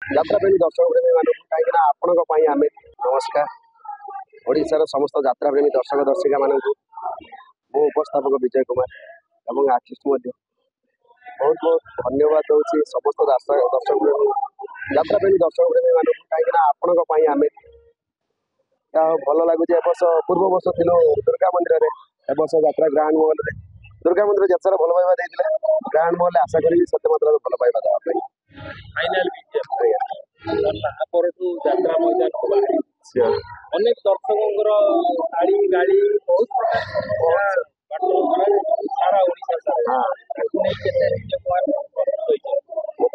যাত্রা প্रेमी दर्शक प्रेमी मानक कहीं आपण आम नमस्कार ओडार समस्त यात्रा प्रेमी दर्शक दर्शिका मान मो उपस्थापक विजय कुमार एवं आर्टिस्ट बहुत बहुत धन्यवाद दूसरी समस्त दर्शक प्रेमी यात्रा प्रेमी दर्शक प्रेमी मानक कहीं आपण आम भल लगुच पूर्व वर्ष थी दुर्गा मंदिर में वर्ष यात्रा ग्रांड महल में दुर्गा मंदिर यात्रा भल पाइबा देते ग्रांड महल आशा करी सत्य मात्रा भल पाइबा देवाई फाइनाल यात्रा मैदान को बाहरी अनेक दर्शकों गाड़ी गाड़ी बहुत सारा ओडिशा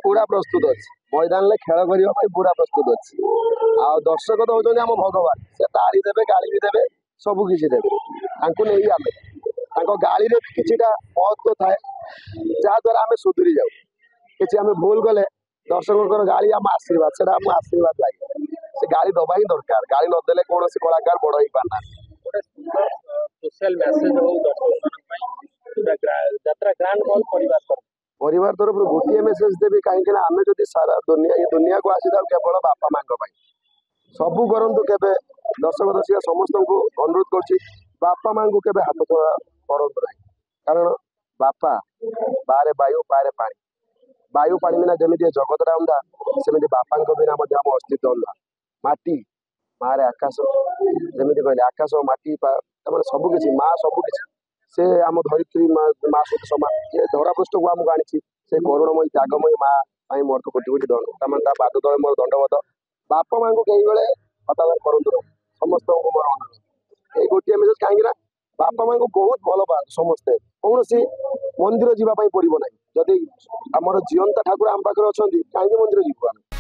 पूरा प्रस्तुत अच्छी मैदान में खेल करने पूरा प्रस्तुत अच्छी आ दर्शक तो होती आम भगवान से तारी देवे गाड़ी भी देवे सब किसी देवे नहीं आम गाड़ी में किसी महत्व थाए जहाद्वारा आम सुधरी जाऊ कि आम भूल गले दर्शकों गाड़ी आम आशीर्वाद से आम आशीर्वाद लगे से गाड़ी दबा ही दरकार गाड़ी नदेले कौन कलाकार बड़ हो पारना सोशल मेसेज हो यात्रा ग्रांड मॉल परिवार तरफ गोटे मेसेज देवी कहीं आम जो सारा दुनिया ये दुनिया को आसी था केवल बापा माँ सबू करूँ के दर्शक दर्शिका समस्त को अनुरोध करा माँ को के हाथ करूँ ना कारण बापा बारे वायु बारे पानी वायु पानी बिना जमी जगत अंधा सेमती बापा बिना आम अस्तित्व अंधा माटी मारे आकाश जमी कहले आकाश माटी सबकि माँ सबकि से आम धरित्री माँ सहित समान ये धरापृष्ठ को आमको आनी से करुणमयी त्यागमयी माँ मोर तो कोटि कोटि दंड पाद तले मोर दंडवत बापा माँ को कई बेले हतादर करूँ समस्त मोर अनुरोध ये गोटे मेसेज कहीं बापा माँ को बहुत भल पाते समस्ते कौन सी मंदिर जावाई पड़ो ना जदि आमर जीवंता ठाकुर आम पाखे अच्छा कहीं मंदिर जीव आम